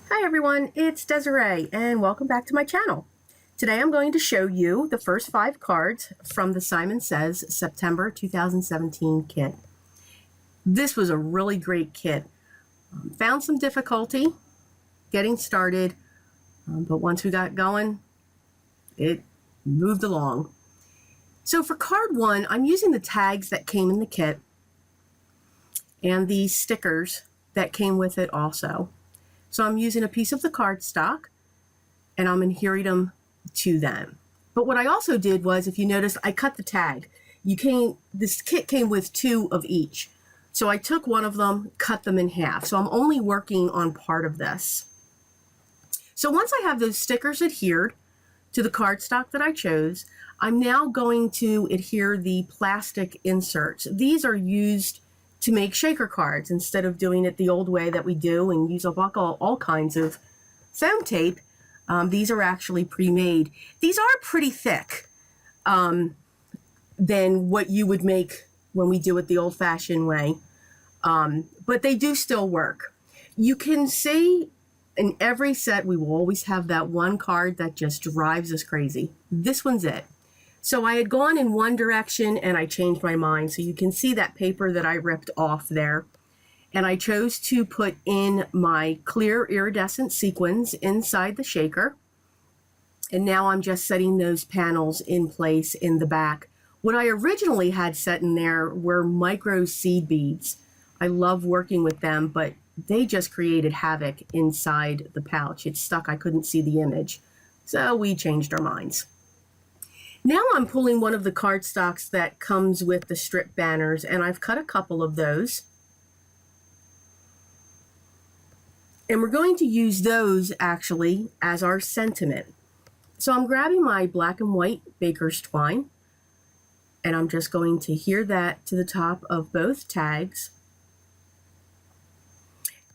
Hi everyone, it's Desiree and welcome back to my channel. Today I'm going to show you the first 5 cards from the Simon Says September 2017 kit. This was a really great kit. Found some difficulty getting started, but once we got going, it moved along. So for card 1, I'm using the tags that came in the kit and the stickers that came with it also. So I'm using a piece of the cardstock and I'm adhering them to them. But what I also did was, if you notice, I cut the tag. This kit came with 2 of each. So I took one of them, cut them in half. So I'm only working on part of this. So once I have those stickers adhered to the cardstock that I chose, I'm now going to adhere the plastic inserts. These are used to make shaker cards instead of doing it the old way that we do and use up all kinds of foam tape. These are actually pre-made. These are pretty thick than what you would make when we do it the old-fashioned way, but they do still work. You can see in every set we will always have that one card that just drives us crazy. This one's it. So I had gone in one direction and I changed my mind. So you can see that paper that I ripped off there. And I chose to put in my clear iridescent sequins inside the shaker. And now I'm just setting those panels in place in the back. What I originally had set in there were micro seed beads. I love working with them, but they just created havoc inside the pouch. It stuck, I couldn't see the image. So we changed our minds. Now I'm pulling one of the cardstocks that comes with the strip banners, and I've cut a couple of those. And we're going to use those actually as our sentiment. So I'm grabbing my black and white baker's twine, and I'm just going to adhere that to the top of both tags.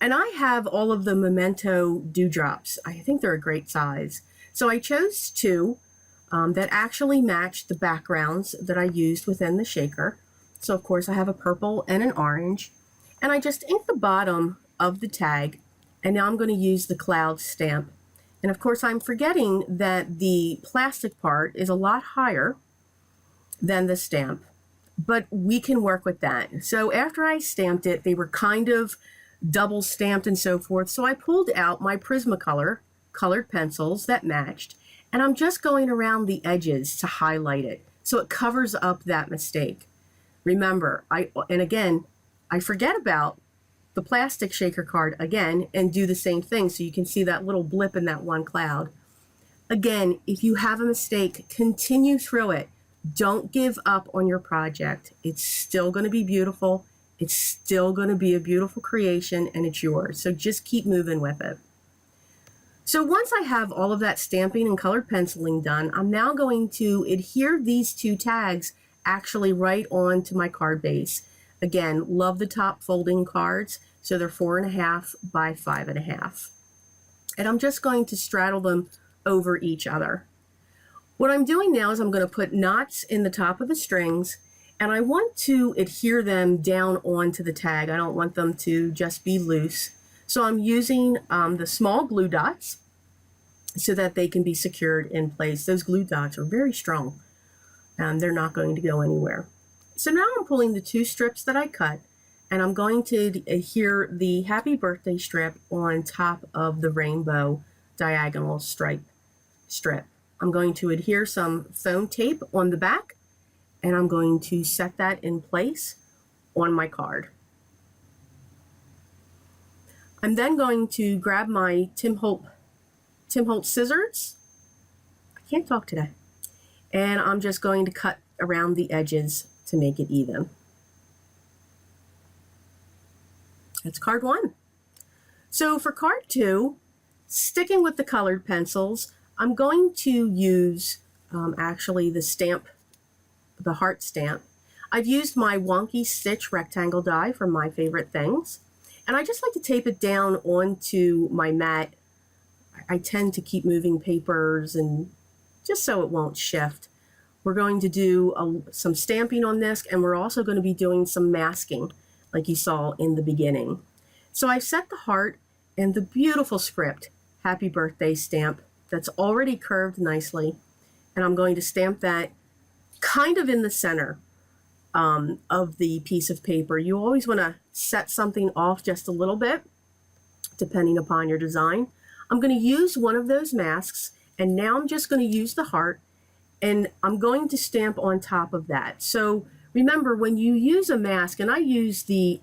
And I have all of the Memento dewdrops. I think they're a great size. So I chose 2. That actually matched the backgrounds that I used within the shaker. So of course I have a purple and an orange, and I just inked the bottom of the tag, and now I'm going to use the cloud stamp. And of course I'm forgetting that the plastic part is a lot higher than the stamp, but we can work with that. So after I stamped it, they were kind of double stamped and so forth, so I pulled out my Prismacolor colored pencils that matched, and I'm just going around the edges to highlight it so it covers up that mistake. Remember, I forget about the plastic shaker card again and do the same thing so you can see that little blip in that one cloud. Again, if you have a mistake, continue through it. Don't give up on your project. It's still going to be beautiful. It's still going to be a beautiful creation, and it's yours. So just keep moving with it. So once I have all of that stamping and colored penciling done, I'm now going to adhere these 2 tags actually right onto my card base. Again, love the top folding cards, so they're 4.5 by 5.5. And I'm just going to straddle them over each other. What I'm doing now is I'm going to put knots in the top of the strings, and I want to adhere them down onto the tag. I don't want them to just be loose. So I'm using the small glue dots so that they can be secured in place. Those glue dots are very strong. They're not going to go anywhere. So now I'm pulling the 2 strips that I cut, and I'm going to adhere the happy birthday strip on top of the rainbow diagonal strip. I'm going to adhere some foam tape on the back, and I'm going to set that in place on my card. I'm then going to grab my Tim Holtz scissors. I can't talk today. And I'm just going to cut around the edges to make it even. That's card 1. So for card 2, sticking with the colored pencils, I'm going to use actually the heart stamp. I've used my Wonky Stitch rectangle die from My Favorite Things. And I just like to tape it down onto my mat. I tend to keep moving papers and just so it won't shift. We're going to do some stamping on this, and we're also going to be doing some masking like you saw in the beginning. So I've set the heart and the beautiful script, Happy Birthday stamp that's already curved nicely. And I'm going to stamp that kind of in the center of the piece of paper. You always want to set something off just a little bit, depending upon your design. I'm going to use one of those masks, and now I'm just going to use the heart, and I'm going to stamp on top of that. So remember, when you use a mask, and I use the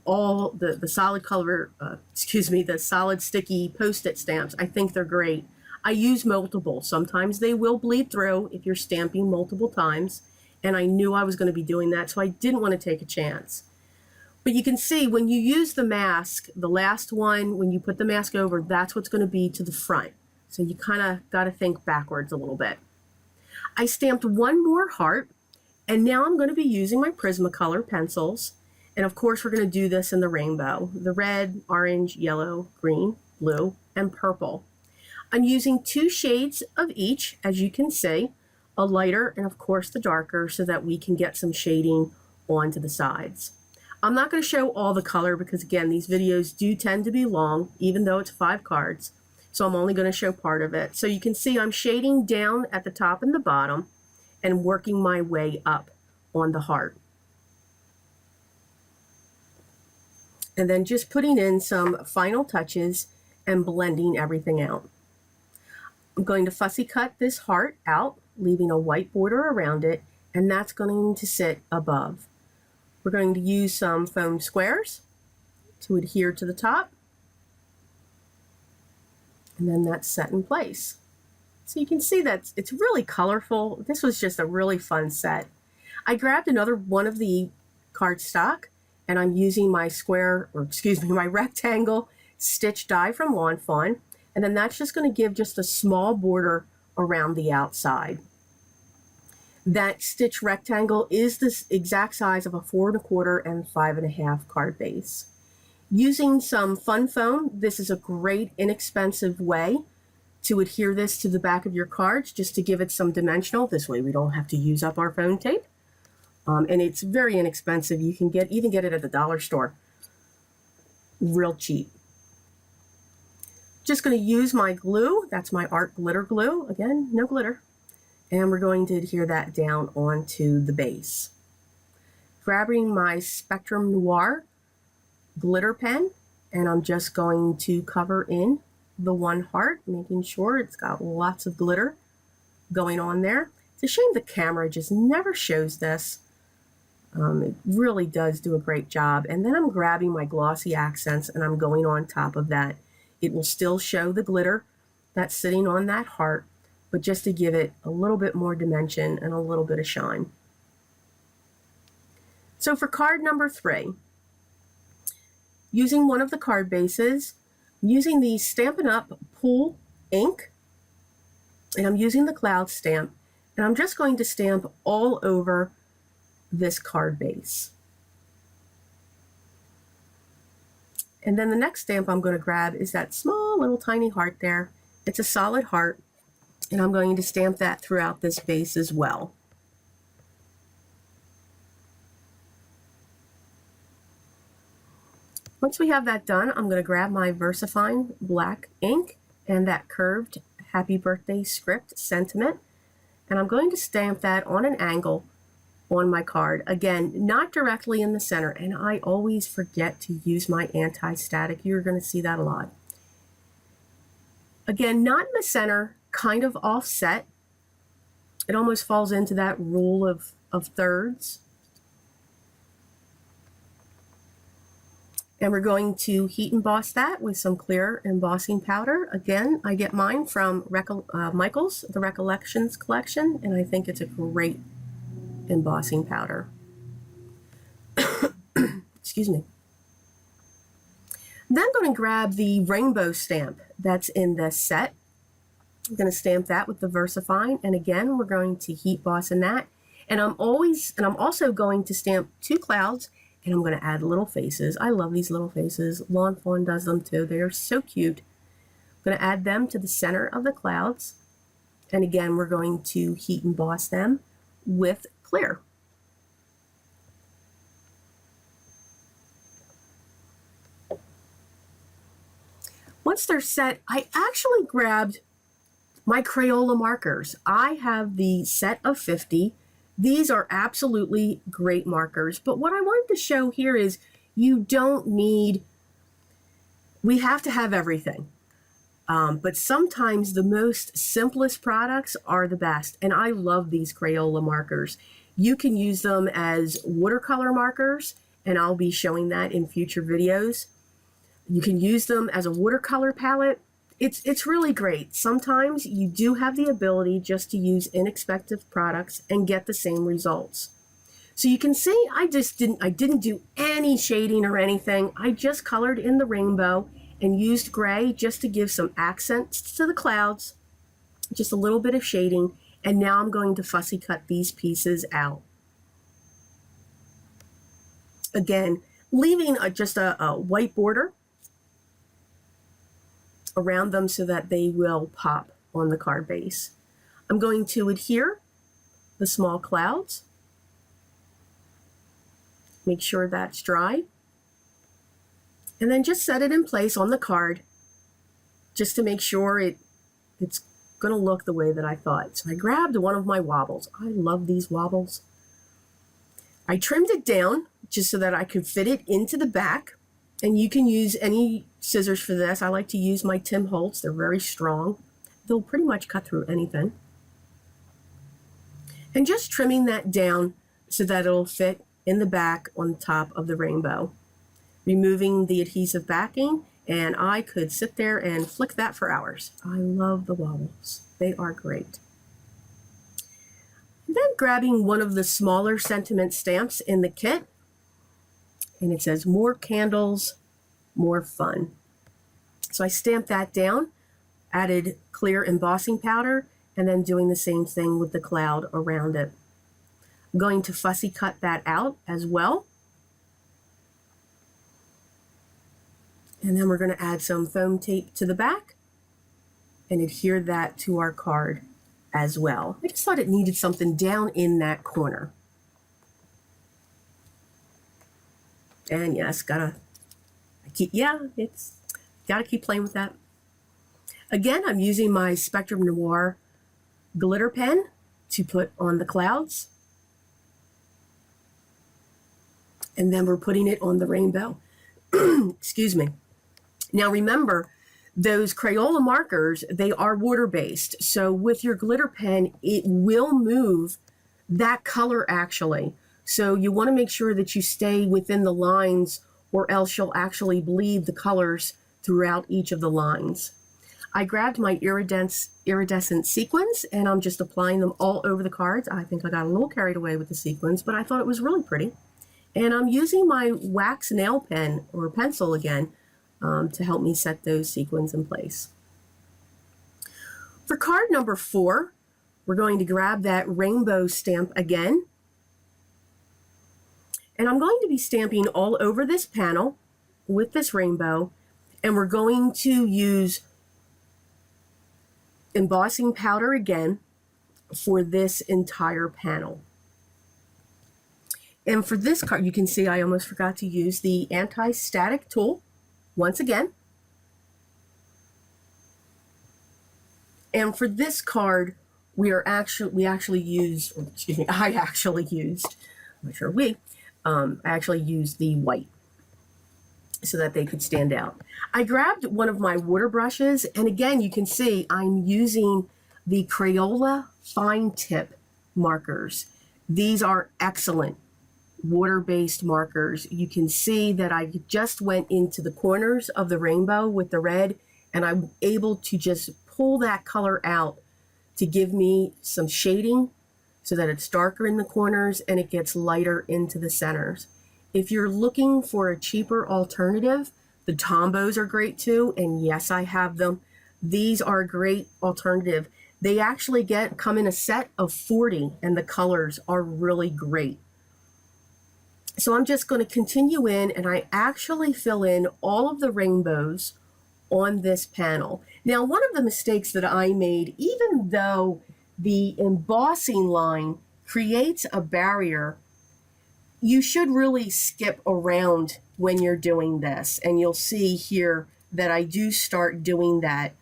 solid color, the solid sticky Post-it stamps. I think they're great. I use multiple. Sometimes they will bleed through if you're stamping multiple times, and I knew I was going to be doing that, so I didn't want to take a chance. But you can see when you use the mask, the last one, when you put the mask over, that's what's going to be to the front. So you kind of got to think backwards a little bit. I stamped one more heart, and now I'm going to be using my Prismacolor pencils. And of course, we're going to do this in the rainbow, the red, orange, yellow, green, blue, and purple. I'm using 2 shades of each, as you can see, a lighter and of course the darker, so that we can get some shading onto the sides. I'm not going to show all the color because, again, these videos do tend to be long, even though it's 5 cards. So I'm only going to show part of it. So you can see I'm shading down at the top and the bottom and working my way up on the heart. And then just putting in some final touches and blending everything out. I'm going to fussy cut this heart out, leaving a white border around it, and that's going to sit above. We're going to use some foam squares to adhere to the top, and then that's set in place. So you can see that it's really colorful. This was just a really fun set. I grabbed another one of the cardstock, and I'm using my my rectangle stitch die from Fawn, and then that's just going to give just a small border around the outside. That stitch rectangle is the exact size of a 4 1/4 and 5 1/2 card base. Using some fun foam, this is a great inexpensive way to adhere this to the back of your cards, just to give it some dimensional. This way we don't have to use up our foam tape. And it's very inexpensive. You can even get it at the dollar store. Real cheap. Just going to use my glue. That's my art glitter glue. Again, no glitter. And we're going to adhere that down onto the base. Grabbing my Spectrum Noir glitter pen, and I'm just going to cover in the one heart, making sure it's got lots of glitter going on there. It's a shame the camera just never shows this. It really does do a great job. And then I'm grabbing my glossy accents and I'm going on top of that. It will still show the glitter that's sitting on that heart, but just to give it a little bit more dimension and a little bit of shine. So for card number 3, using one of the card bases, I'm using the Stampin' Up! Pool ink, and I'm using the cloud stamp, and I'm just going to stamp all over this card base. And then the next stamp I'm going to grab is that small little tiny heart there. It's a solid heart, and I'm going to stamp that throughout this base as well. Once we have that done, I'm going to grab my VersaFine black ink and that curved Happy Birthday script sentiment, and I'm going to stamp that on an angle on my card. Again, not directly in the center, and I always forget to use my anti-static. You're going to see that a lot. Again, not in the center, kind of offset. It almost falls into that rule of thirds. And we're going to heat emboss that with some clear embossing powder. Again, I get mine from Michael's, the Recollections collection, and I think it's a great embossing powder. Excuse me. Then I'm going to grab the rainbow stamp that's in this set. I'm going to stamp that with the VersaFine, and again, we're going to heat emboss in that. And I'm also going to stamp 2 clouds. And I'm going to add little faces. I love these little faces. Fawn does them too. They are so cute. I'm going to add them to the center of the clouds. And again, we're going to heat emboss them with clear. Once they're set, I actually grabbed my Crayola markers. I have the set of 50. These are absolutely great markers, but what I wanted to show here is you don't need, we have to have everything. But sometimes the most simplest products are the best, and I love these Crayola markers. You can use them as watercolor markers, and I'll be showing that in future videos. You can use them as a watercolor palette. It's really great. Sometimes you do have the ability just to use inexpensive products and get the same results. So you can see I didn't do any shading or anything. I just colored in the rainbow and used gray just to give some accents to the clouds, just a little bit of shading, and now I'm going to fussy cut these pieces out. Again, leaving just a white border around them so that they will pop on the card base. I'm going to adhere the small clouds. Make sure that's dry. And then just set it in place on the card just to make sure it's going to look the way that I thought. So I grabbed one of my wobbles. I love these wobbles. I trimmed it down just so that I could fit it into the back. And you can use any scissors for this. I like to use my Tim Holtz. They're very strong. They'll pretty much cut through anything. And just trimming that down so that it'll fit in the back on the top of the rainbow. Removing the adhesive backing, and I could sit there and flick that for hours. I love the wobbles. They are great. And then grabbing one of the smaller sentiment stamps in the kit, and it says more candles, more fun. So I stamped that down, added clear embossing powder, and then doing the same thing with the cloud around it. I'm going to fussy cut that out as well. And then we're going to add some foam tape to the back and adhere that to our card as well. I just thought it needed something down in that corner. And yes, gotta keep playing with that. Again, I'm using my Spectrum Noir glitter pen to put on the clouds. And then we're putting it on the rainbow. Excuse me. Now remember, those Crayola markers, they are water-based. So with your glitter pen, it will move that color actually. So you want to make sure that you stay within the lines, or else you'll actually bleed the colors throughout each of the lines. I grabbed my iridescent sequins, and I'm just applying them all over the cards. I think I got a little carried away with the sequins, but I thought it was really pretty. And I'm using my wax nail pen or pencil again to help me set those sequins in place. For card number 4, we're going to grab that rainbow stamp again. And I'm going to be stamping all over this panel with this rainbow. And we're going to use embossing powder again for this entire panel. And for this card, you can see I almost forgot to use the anti-static tool once again. And for this card, I actually used the white so that they could stand out. I grabbed one of my water brushes, and again, you can see I'm using the Crayola fine tip markers. These are excellent water-based markers. You can see that I just went into the corners of the rainbow with the red, and I'm able to just pull that color out to give me some shading so that it's darker in the corners and it gets lighter into the centers. If you're looking for a cheaper alternative, the Tombos are great too, and yes, I have them. These are a great alternative. They actually come in a set of 40, and the colors are really great. So I'm just going to continue in, and I actually fill in all of the rainbows on this panel. Now, one of the mistakes that I made, even though the embossing line creates a barrier, you should really skip around when you're doing this. And you'll see here that I do start doing that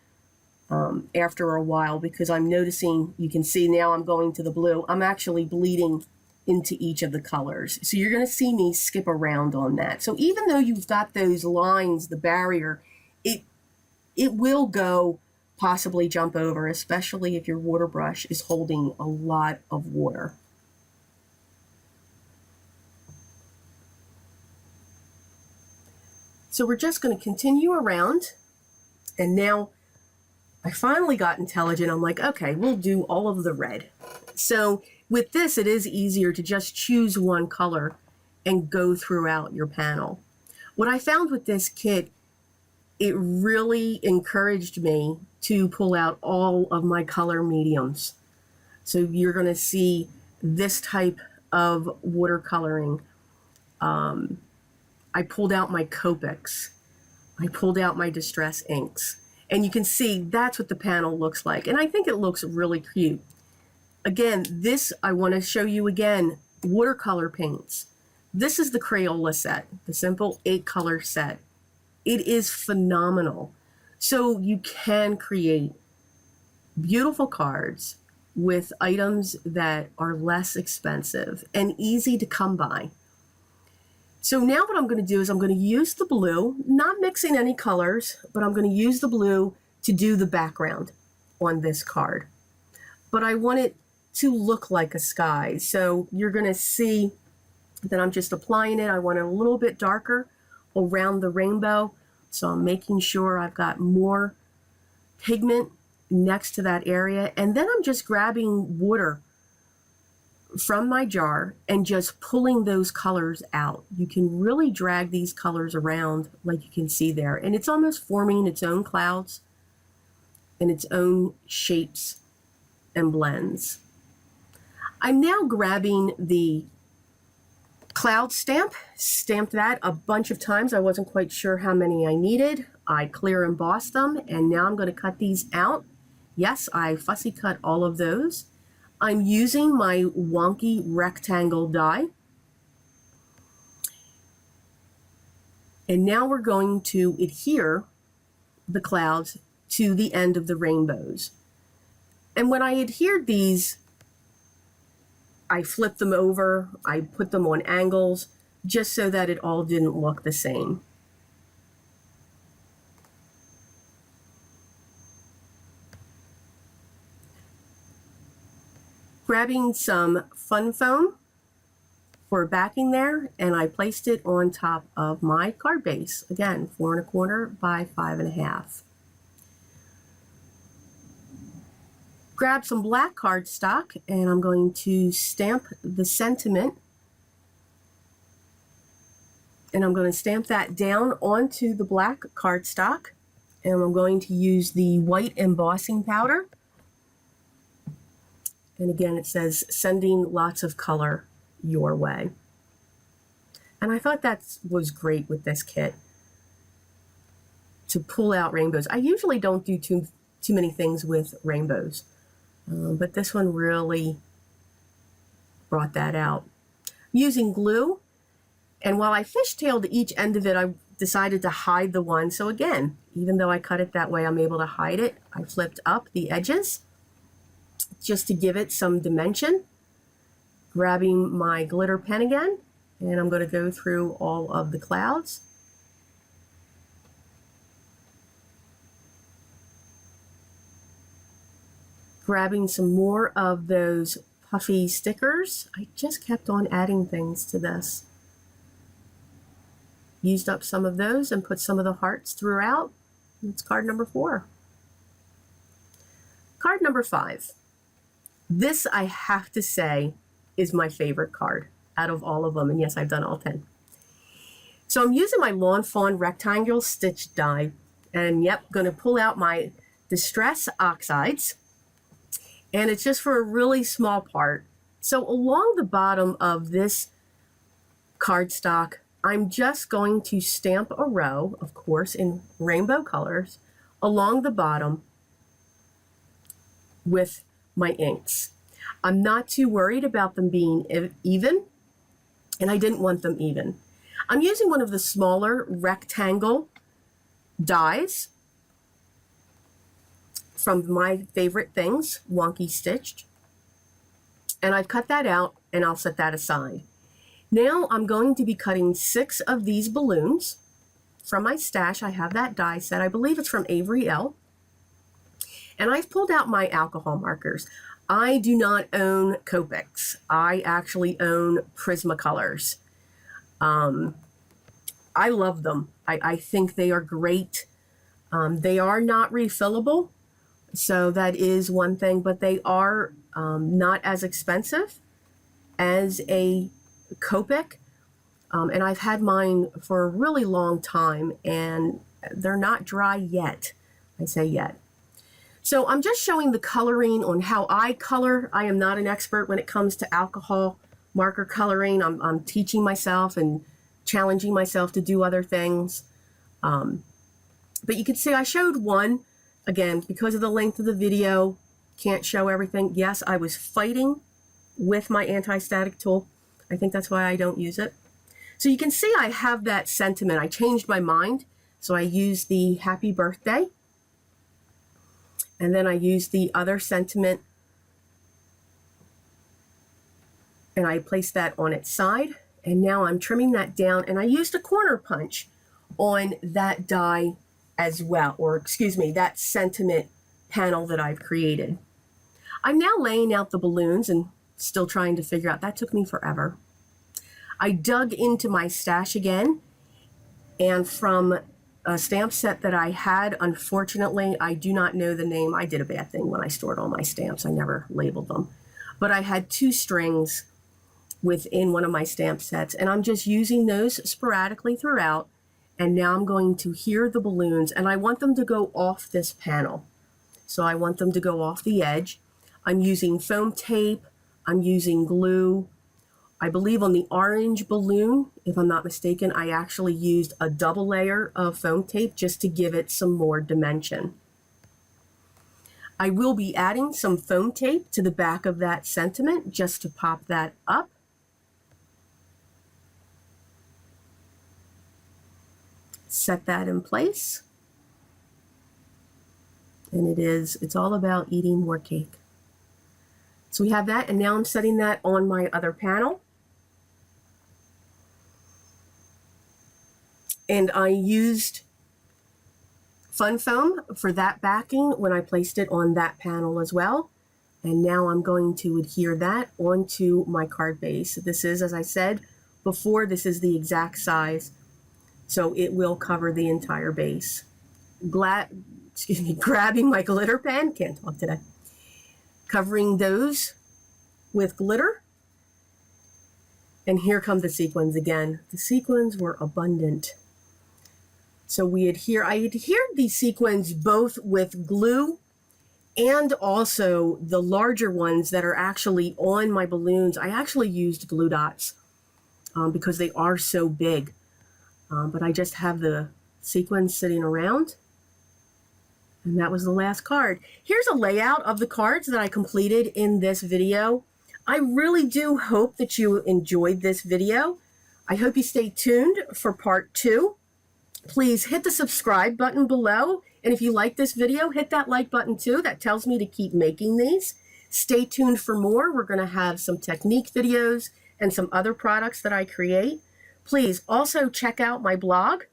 after a while, because I'm noticing, you can see now I'm going to the blue, I'm actually bleeding into each of the colors. So you're going to see me skip around on that. So even though you've got those lines, the barrier, it will go, possibly jump over, especially if your water brush is holding a lot of water. So we're just going to continue around, and now I finally got intelligent. I'm like, okay, we'll do all of the red. So with this, it is easier to just choose one color and go throughout your panel. What I found with this kit, it really encouraged me to pull out all of my color mediums. So you're going to see this type of watercoloring. I pulled out my Copics. I pulled out my Distress inks. And you can see that's what the panel looks like. And I think it looks really cute. Again, this, I want to show you again, watercolor paints. This is the Crayola set, the simple 8-color set. It is phenomenal. So you can create beautiful cards with items that are less expensive and easy to come by. So now what I'm going to do is I'm going to use the blue, not mixing any colors, but I'm going to use the blue to do the background on this card. But I want it to look like a sky. So you're going to see that I'm just applying it. I want it a little bit darker around the rainbow. So I'm making sure I've got more pigment next to that area. And then I'm just grabbing water from my jar and just pulling those colors out. You can really drag these colors around like you can see there. And it's almost forming its own clouds and its own shapes and blends. I'm now grabbing the cloud stamp, stamped that a bunch of times. I wasn't quite sure how many I needed. I clear embossed them, and now I'm going to cut these out. Yes, I fussy cut all of those. I'm using my wonky rectangle die. And now we're going to adhere the clouds to the end of the rainbows. And when I adhered these, I flipped them over, I put them on angles, just so that it all didn't look the same. Grabbing some fun foam for backing there, and I placed it on top of my card base. Again, 4 1/4 by 5 1/2. Grab some black cardstock, and I'm going to stamp the sentiment. And I'm going to stamp that down onto the black cardstock. And I'm going to use the white embossing powder. And again, it says, sending lots of color your way. And I thought that was great with this kit, to pull out rainbows. I usually don't do too many things with rainbows, but this one really brought that out. I'm using glue, and while I fishtailed each end of it, I decided to hide the one. So again, even though I cut it that way, I'm able to hide it. I flipped up the edges just to give it some dimension. Grabbing my glitter pen again, and I'm going to go through all of the clouds. Grabbing some more of those puffy stickers. I just kept on adding things to this. Used up some of those and put some of the hearts throughout. It's card number 4. Card number 5. This, I have to say, is my favorite card out of all of them. And yes, I've done all 10. So I'm using my Lawn Fawn rectangle stitch die. And yep, going to pull out my Distress Oxides. And it's just for a really small part. So along the bottom of this cardstock, I'm just going to stamp a row, of course, in rainbow colors, along the bottom with my inks. I'm not too worried about them being even, and I didn't want them even. I'm using one of the smaller rectangle dies from my favorite things, Wonky Stitched. And I've cut that out and I'll set that aside. Now I'm going to be cutting 6 of these balloons from my stash. I have that die set. I believe it's from Avery L. And I've pulled out my alcohol markers. I do not own Copics. I actually own Prismacolors. I love them. I think they are great. They are not refillable, so that is one thing, but they are not as expensive as a Copic. And I've had mine for a really long time, and they're not dry yet. I say yet. So I'm just showing the coloring on how I color. I am not an expert when it comes to alcohol marker coloring. I'm teaching myself and challenging myself to do other things. But you can see I showed one. Again, because of the length of the video, can't show everything. Yes, I was fighting with my anti-static tool. I think that's why I don't use it. So you can see I have that sentiment. I changed my mind. So I used the happy birthday. And then I used the other sentiment. And I placed that on its side. And now I'm trimming that down. And I used a corner punch on that die as well. Or excuse me, that sentiment panel that I've created. I'm now laying out the balloons and still trying to figure out. That took me forever. I dug into my stash again, and from a stamp set that I had, unfortunately, I do not know the name. I did a bad thing when I stored all my stamps. I never labeled them. But I had 2 strings within one of my stamp sets, and I'm just using those sporadically throughout. And now I'm going to hear the balloons, and I want them to go off this panel. So I want them to go off the edge. I'm using foam tape. I'm using glue. I believe on the orange balloon, if I'm not mistaken, I actually used a double layer of foam tape just to give it some more dimension. I will be adding some foam tape to the back of that sentiment just to pop that up. Set that in place. And it's all about eating more cake. So we have that, and now I'm setting that on my other panel. And I used Fun Foam for that backing when I placed it on that panel as well. And now I'm going to adhere that onto my card base. This is, as I said before, this is the exact size, so it will cover the entire base. Grabbing my glitter pen, can't talk today. Covering those with glitter. And here come the sequins again. The sequins were abundant. So I adhered these sequins both with glue and also the larger ones that are actually on my balloons. I actually used glue dots because they are so big. But I just have the sequins sitting around. And that was the last card. Here's a layout of the cards that I completed in this video. I really do hope that you enjoyed this video. I hope you stay tuned for part 2. Please hit the subscribe button below. And if you like this video, hit that like button too. That tells me to keep making these. Stay tuned for more. We're going to have some technique videos and some other products that I create. Please also check out my blog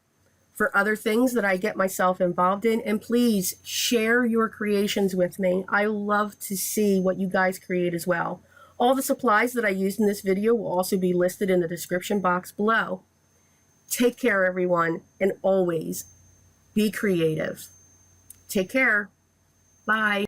for other things that I get myself involved in. And please share your creations with me. I love to see what you guys create as well. All the supplies that I used in this video will also be listed in the description box below. Take care, everyone, and always be creative. Take care. Bye.